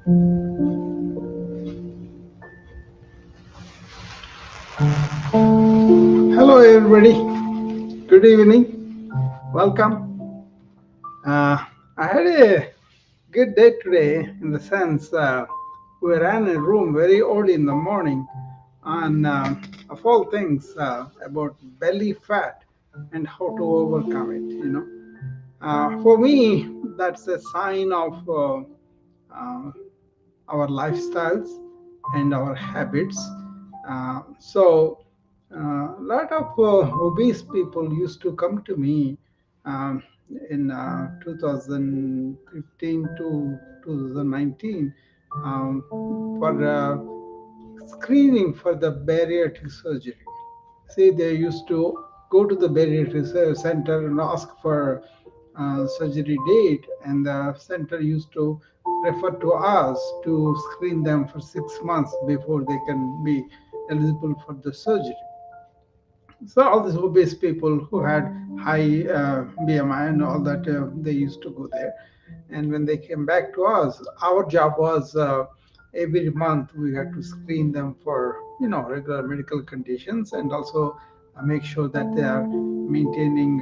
Hello, everybody. Good evening. Welcome. I had a good day today in the sense we ran a room very early in the morning on, of all things, about belly fat and how to overcome it. For me, that's a sign of uh, our lifestyles and our habits. A lot of obese people used to come to me um, in 2015 to 2019 for screening for the bariatric surgery. See, they used to go to the bariatric center and ask for surgery date, and the center used to refer to us to screen them for 6 months before they can be eligible for the surgery. So all these obese people who had high BMI and all that, they used to go there. And when they came back to us, our job was every month we had to screen them for regular medical conditions, and also make sure that they are maintaining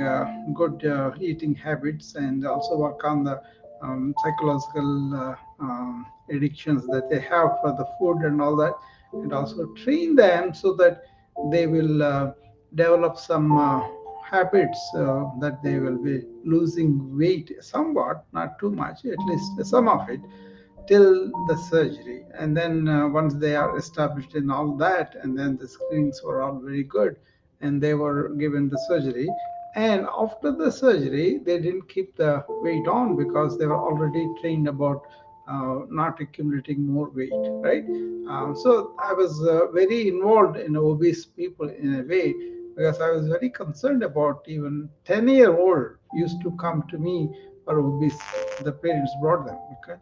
good eating habits, and also work on the psychological addictions that they have for the food and all that, and also train them so that they will develop some habits that they will be losing weight somewhat, not too much, at least some of it, till the surgery. And then once they are established in all that, and then the screenings were all very good, and they were given the surgery. And after the surgery, they didn't keep the weight on because they were already trained about not accumulating more weight, right? So I was very involved in obese people in a way, because I was very concerned about even 10-year-old used to come to me for obesity. The parents brought them, okay?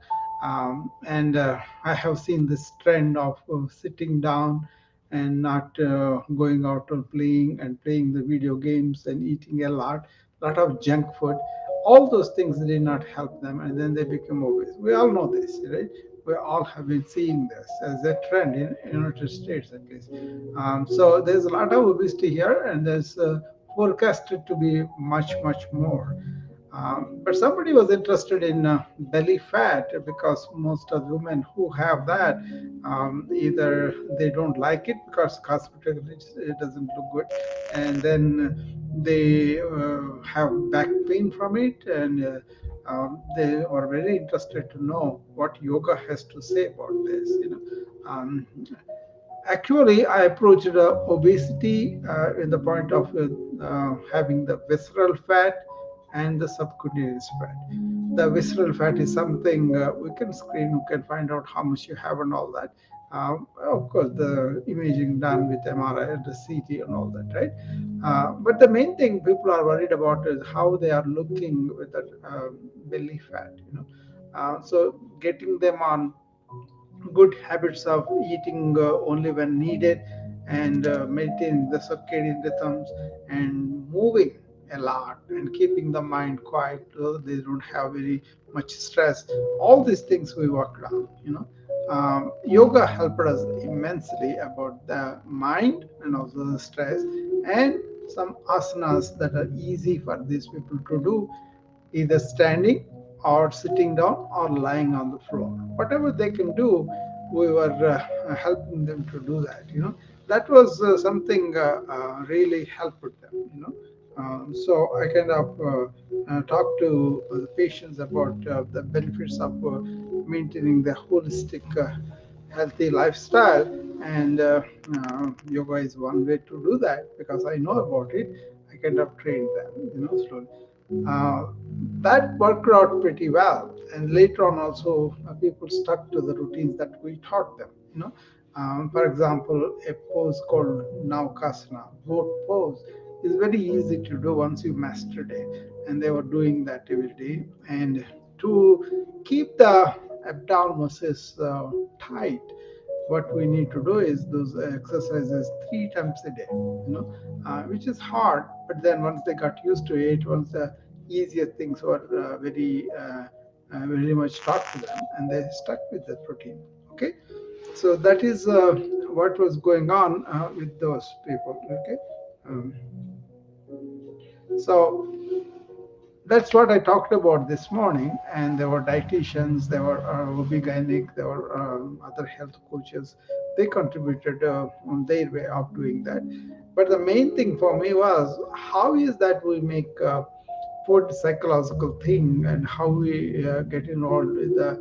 And I have seen this trend of sitting down and not going out or playing, and playing the video games and eating a lot of junk food. All those things did not help them, and then they become obese. We all know this, right? We all have been seeing this as a trend in United States, at least. So there's a lot of obesity here, and there's forecasted to be much more. But somebody was interested in belly fat, because most of the women who have that, either they don't like it because cosmetically it doesn't look good, and then they have back pain from it, and they are very interested to know what yoga has to say about this. Actually, I approached obesity in the point of having the visceral fat and the subcutaneous fat. The visceral fat is something we can screen, we can find out how much you have and all that. Of course, the imaging done with MRI and the CT and all that, right? But the main thing people are worried about is how they are looking with that belly fat. So getting them on good habits of eating only when needed, and maintaining the circadian rhythms, and moving a lot, and keeping the mind quiet so they don't have very much stress. All these things we worked on. Yoga helped us immensely about the mind and also the stress, and some asanas that are easy for these people to do, either standing or sitting down or lying on the floor. Whatever they can do, we were helping them to do that. That was something really helped them. So I kind of talked to the patients about the benefits of maintaining the holistic, healthy lifestyle, and yoga is one way to do that, because I know about it. I kind of trained them, slowly. Uh, that worked out pretty well. And later on, also, people stuck to the routines that we taught them. For example, a pose called Naukasana, boat pose, is very easy to do once you mastered it. And they were doing that every day. And to keep the abdominal muscles tight, what we need to do is those exercises 3 times a day, which is hard. But then once they got used to it, once the easier things were very very much talk to them, and they stuck with that routine. Okay, so that is what was going on with those people. Okay, um, so that's what I talked about this morning. And there were dietitians, there were OB-GYNic, there were other health coaches. They contributed on their way of doing that. But the main thing for me was how is that we make food psychological thing, and how we get involved with the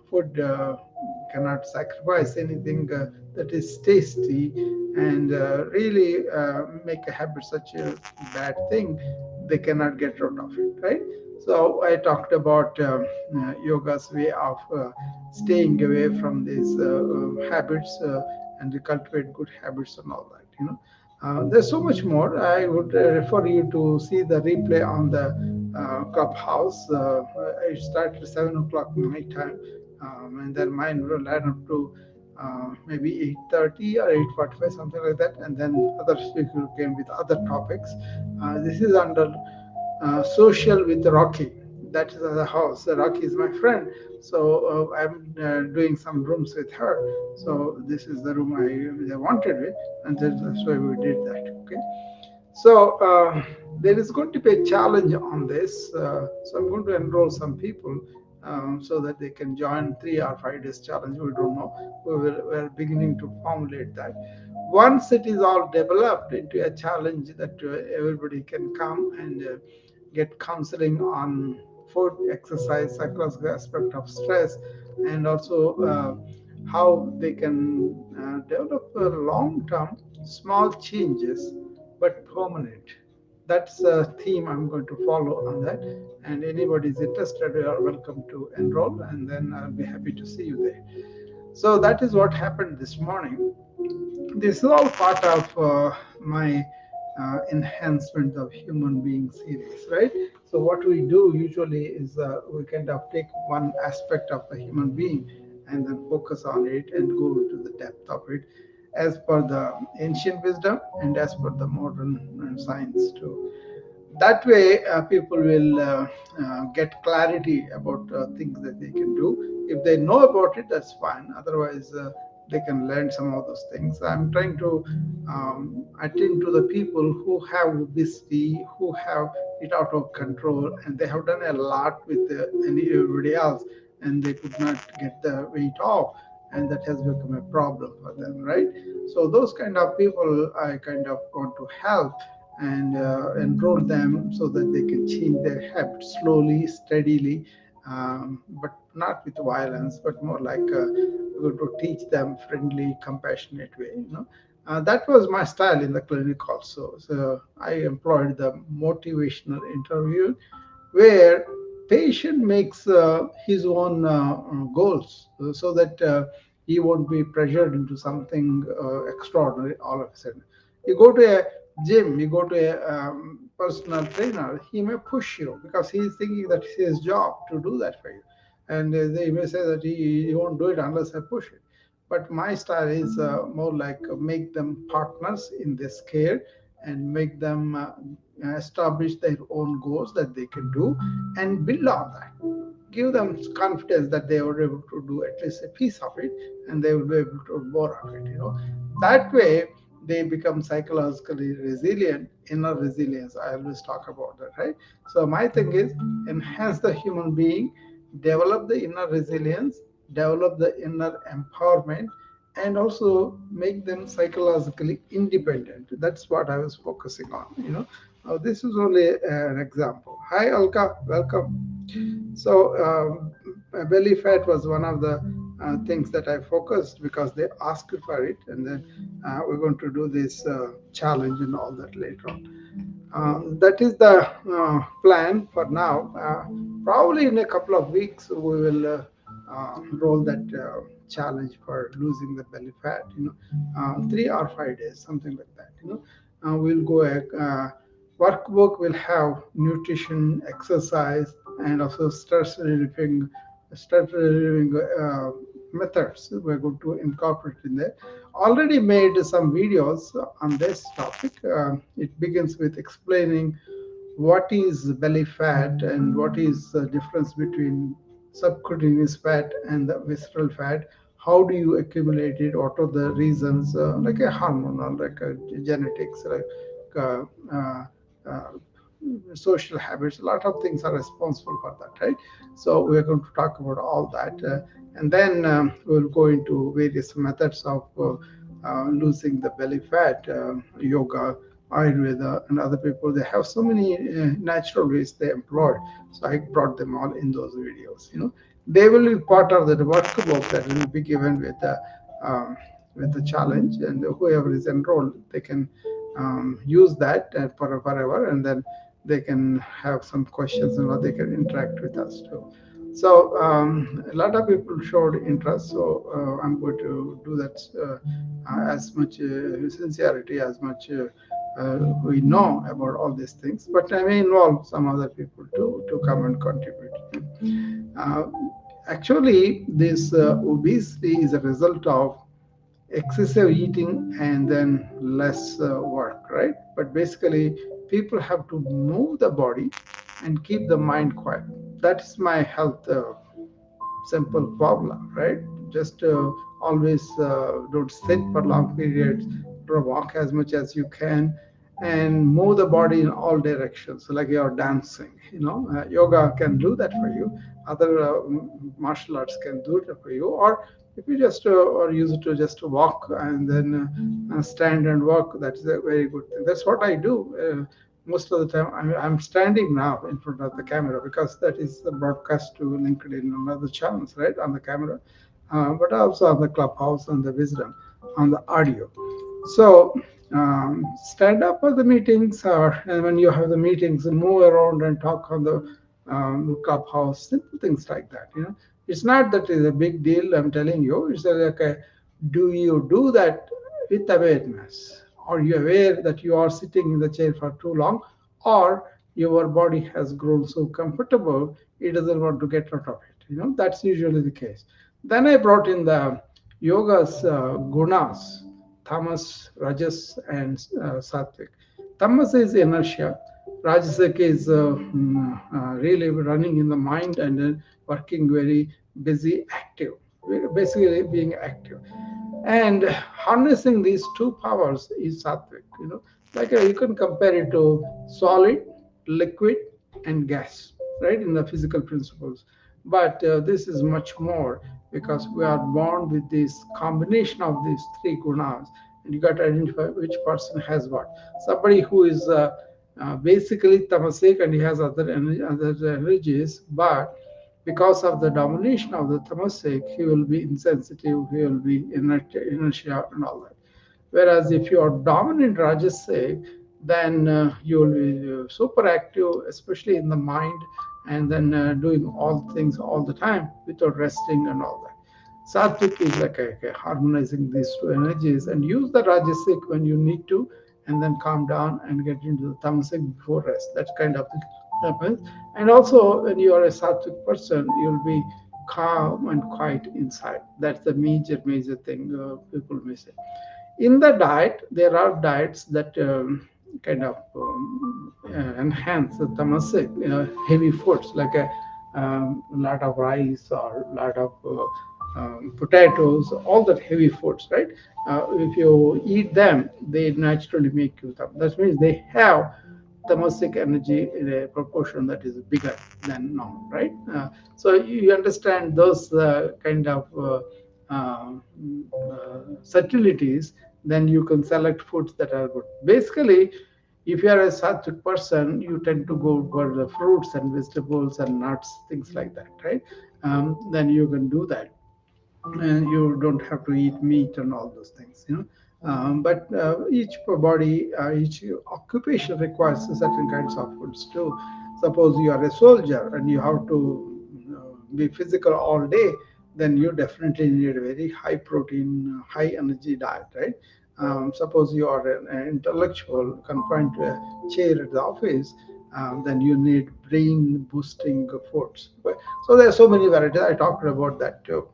food. Cannot sacrifice anything that is tasty, and really make a habit such a bad thing, they cannot get rid of it, right? So I talked about yoga's way of staying away from these habits, and to cultivate good habits and all that. There's so much more. I would refer you to see the replay on the clubhouse. It started at 7 o'clock my time, and then mine will add up to maybe 8:30 or 8:45, something like that. And then other speakers came with other topics. This is under social with Rocky. That is the house. Rocky is my friend, so I'm doing some rooms with her. So this is the room I wanted with, and that's why we did that. Okay. So there is going to be a challenge on this. So I'm going to enroll some people so that they can join 3 or 5 days challenge. We don't know. We're beginning to formulate that. Once it is all developed into a challenge that everybody can come and get counseling on food, exercise, psychological aspect of stress, and also how they can develop long-term small changes but permanent. That's a theme I'm going to follow on that. And anybody is interested, you are welcome to enroll, and then I'll be happy to see you there. So that is what happened this morning. This is all part of my enhancement of human being series, right? So what we do usually is we kind of take one aspect of the human being and then focus on it and go to the depth of it, as per the ancient wisdom and as per the modern science too. That way people will get clarity about things that they can do. If they know about it, that's fine. Otherwise they can learn some of those things. I'm trying to attend to the people who have obesity, who have it out of control, and they have done a lot with everybody else, and they could not get the weight off, and that has become a problem for them, right? So those kind of people I kind of want to help and enroll them so that they can change their habits slowly, steadily, but not with violence, but more like to teach them friendly, compassionate way. That was my style in the clinic also. So I employed the motivational interview, where patient makes his own goals, so that he won't be pressured into something extraordinary all of a sudden. You go to a gym, you go to a personal trainer, he may push you because he is thinking that it's his job to do that for you. And they may say that he won't do it unless I push it. But my style is more like make them partners in this care, and make them establish their own goals that they can do, and build on that. Give them confidence that they are able to do at least a piece of it, and they will be able to do more of it. That way they become psychologically resilient. Inner resilience, I always talk about that, right? So my thing is enhance the human being, develop the inner resilience, develop the inner empowerment, and also make them psychologically independent. That's what I was focusing on. This is only an example. Hi, Alka, welcome. So, belly fat was one of the things that I focused because they asked for it, and then we're going to do this challenge and all that later on. That is the plan for now. Probably in a couple of weeks, we will roll that challenge for losing the belly fat. 3 or 5 days, something like that. We'll go workbook will have nutrition, exercise, and also stress relieving methods. We're going to incorporate in there. Already made some videos on this topic. It begins with explaining what is belly fat and what is the difference between subcutaneous fat and the visceral fat. How do you accumulate it? What are the reasons? Like a hormonal, like a genetics, like uh, uh, uh, social habits. A lot of things are responsible for that, right? So we're going to talk about all that, and then we'll go into various methods of losing the belly fat, yoga, Ayurveda, and other people. They have so many natural ways they employ. So I brought them all in those videos. They will be part of the workbook that will be given um, with the challenge, and whoever is enrolled, they can use that for forever, and then they can have some questions and they can interact with us too. So a lot of people showed interest, so I'm going to do that as much sincerity as much we know about all these things, but I may involve some other people to come and contribute. Actually, this obesity is a result of excessive eating and then less work, right? But basically, people have to move the body and keep the mind quiet. That's my health simple formula, right? Just always don't sit for long periods, walk as much as you can, and move the body in all directions, so like you're dancing. Yoga can do that for you. Other martial arts can do it for you. Or if you just or use it to just walk and then stand and walk, that's a very good thing. That's what I do. Most of the time I'm standing now in front of the camera because that is the broadcast to LinkedIn and other channels, right, on the camera, but also on the clubhouse, on the wisdom, on the audio. So stand up for the meetings, or and when you have the meetings, move around and talk on the clubhouse, simple things like that. It's not that it's a big deal. I'm telling you, it's like do you do that with awareness? Are you aware that you are sitting in the chair for too long, or your body has grown so comfortable it doesn't want to get out of it? That's usually the case. Then I brought in the yoga's gunas: tamas, rajas, and sattvic. Tamas is inertia. Rajasic is really running in the mind and working very busy, active, basically being active. And harnessing these two powers is sattvic. Like you can compare it to solid, liquid, and gas, right, in the physical principles. But this is much more, because we are born with this combination of these three gunas, and you got to identify which person has what. Somebody who is basically tamasic and he has other energies, but because of the domination of the tamasic, he will be insensitive, he will be inertia and all that. Whereas if you are dominant rajasic, then you will be super active, especially in the mind, and then doing all things all the time without resting and all that. Sattvic is like harmonizing these two energies, and use the rajasic when you need to, and then calm down and get into the tamasic before rest. That kind of thing happens. And also, when you are a sattvic person, you'll be calm and quiet inside. That's the major thing people miss it. In the diet, there are diets that kind of enhance the tamasic, heavy foods, like a lot of rice or a lot of potatoes, all that heavy foods, right? If you eat them, they naturally make you tam. That means they have tamasic energy in a proportion that is bigger than normal, right? So you understand those kind of subtleties, then you can select foods that are good. Basically, if you are a sattvic person, you tend to go for the fruits and vegetables and nuts, things like that, right? Then you can do that, and you don't have to eat meat and all those things. But each body, each occupation requires certain kinds of foods too. Suppose you are a soldier and you have to be physical all day, then you definitely need a very high protein, high energy diet, right? Suppose you are an intellectual confined to a chair at the office, then you need brain boosting foods. So there are so many varieties. I talked about that too.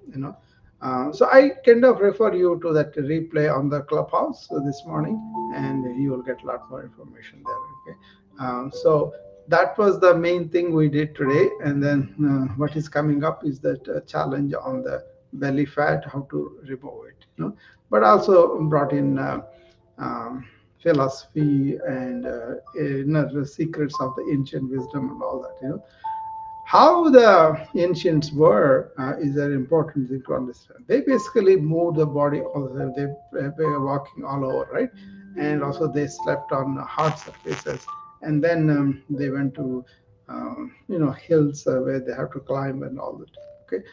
So I kind of refer you to that replay on the clubhouse this morning, and you will get a lot more information there. Okay. So that was the main thing we did today. And then what is coming up is that challenge on the belly fat, how to remove it. But also brought in um, philosophy and inner secrets of the ancient wisdom and all that. How the ancients were is an important thing to understand. They basically moved the body all the time. They were walking all over, right? And also they slept on hard surfaces. And then they went to, hills where they have to climb and all that. Okay,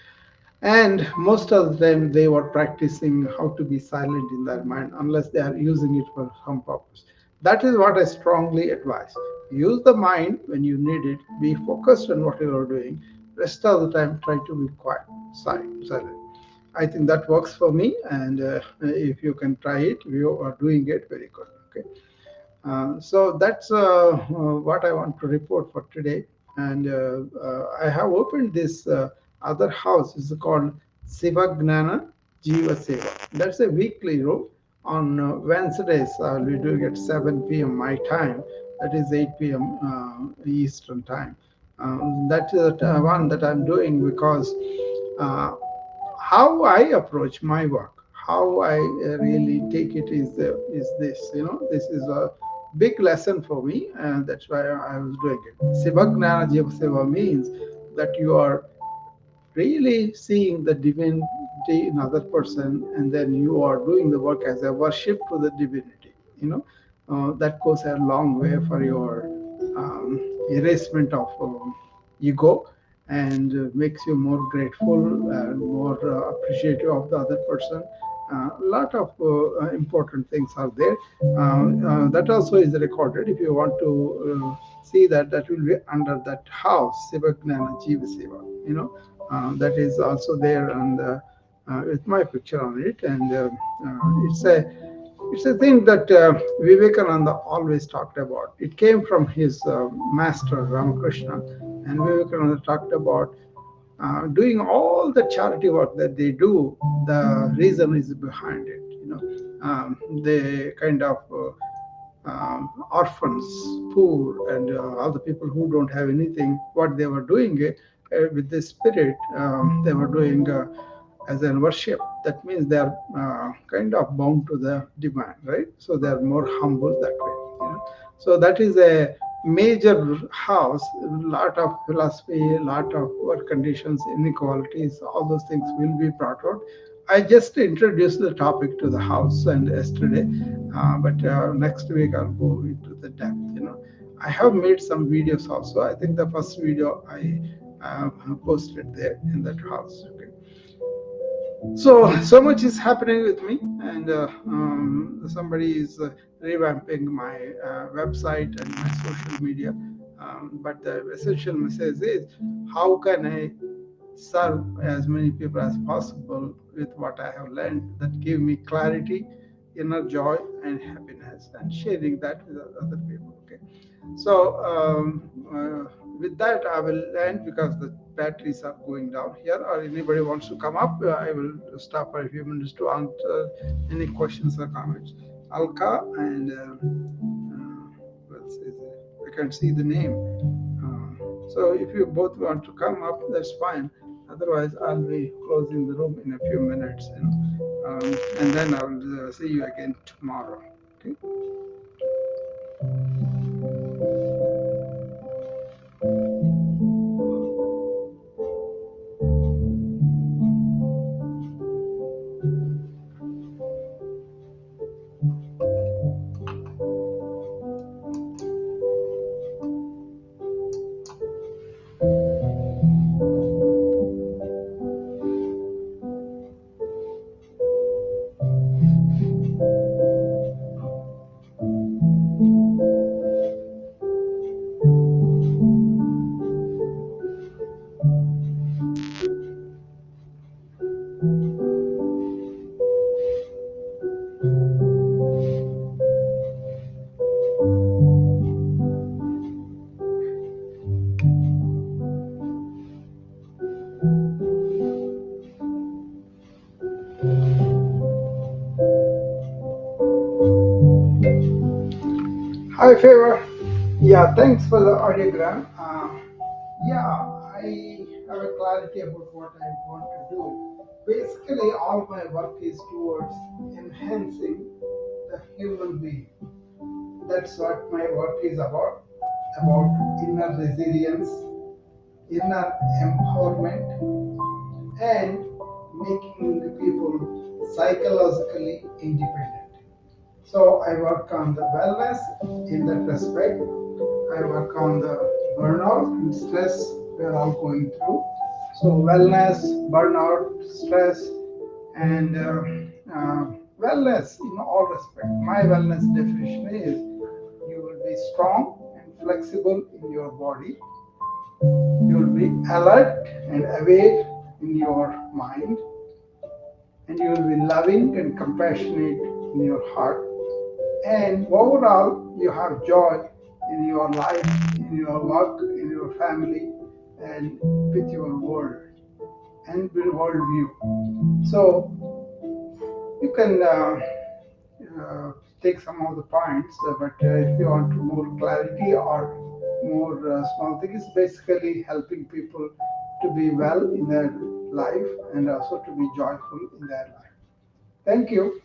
and most of the time they were practicing how to be silent in their mind unless they are using it for some purpose. That is what I strongly advise. Use the mind when you need it, be focused on what you are doing. Rest of the time try to be quiet, silent. I think that works for me, and if you can try it, you are doing it very good. Okay. So that's what I want to report for today. And I have opened this other house. It's called Siva Gnana, Jiva, Seva. That's a weekly room. On Wednesdays, I'll be doing it 7 p.m. my time. That is 8 p.m. Eastern time. That is the one that I'm doing because uh, how I approach my work, how I really take it is this. This is a big lesson for me, and that's why I was doing it. Sivagnana Jiva Seva means that you are really seeing the divinity in other person, and then you are doing the work as a worship to the divinity. That goes a long way for your erasement of ego, and makes you more grateful and more appreciative of the other person. A lot of important things are there. That also is recorded. If you want to see that, that will be under that house, Sivagnana Jiva Seva. That is also there, and with my picture on it. And it's a thing that Vivekananda always talked about. It came from his master Ramakrishna, and Vivekananda talked about doing all the charity work that they do. The reason is behind it. They kind of orphans, poor, and all the people who don't have anything. What they were doing with this spirit, they were doing as an worship. That means they are kind of bound to the divine, right? So they are more humble that way. So that is a major house. A lot of philosophy, a lot of work conditions, inequalities, all those things will be brought out. I just introduced the topic to the house and yesterday, but next week I'll go into the depth. I have made some videos also. I think the first video I posted there in that house. Okay. So much is happening with me, and somebody is revamping my website and my social media. But the essential message is, how can I serve as many people as possible with what I have learned that give me clarity, inner joy, and happiness, and sharing that with other people. Okay. So with that, I will end because the batteries are going down here. Or anybody wants to come up, I will stop for a few minutes to answer any questions or comments. Alka and I can't see the name. So if you both want to come up, that's fine. Otherwise, I'll be closing the room in a few minutes, and then I will see you again tomorrow. Okay. Hi, Favor. Yeah, thanks for the audiogram. Yeah, I have a clarity about what I want to do. Basically, all my work is towards enhancing the human being. That's what my work is about inner resilience, inner empowerment, and making the people psychologically independent. So I work on the wellness in that respect. I work on the burnout and stress we're all going through. So wellness, burnout, stress, and wellness in all respect. My wellness definition is you will be strong and flexible in your body. You will be alert and aware in your mind, and you will be loving and compassionate in your heart. And overall, you have joy in your life, in your work, in your family, and with your world and with worldview. So you can take some of the points, but if you want more clarity or more small things, basically helping people to be well in their life and also to be joyful in their life. Thank you.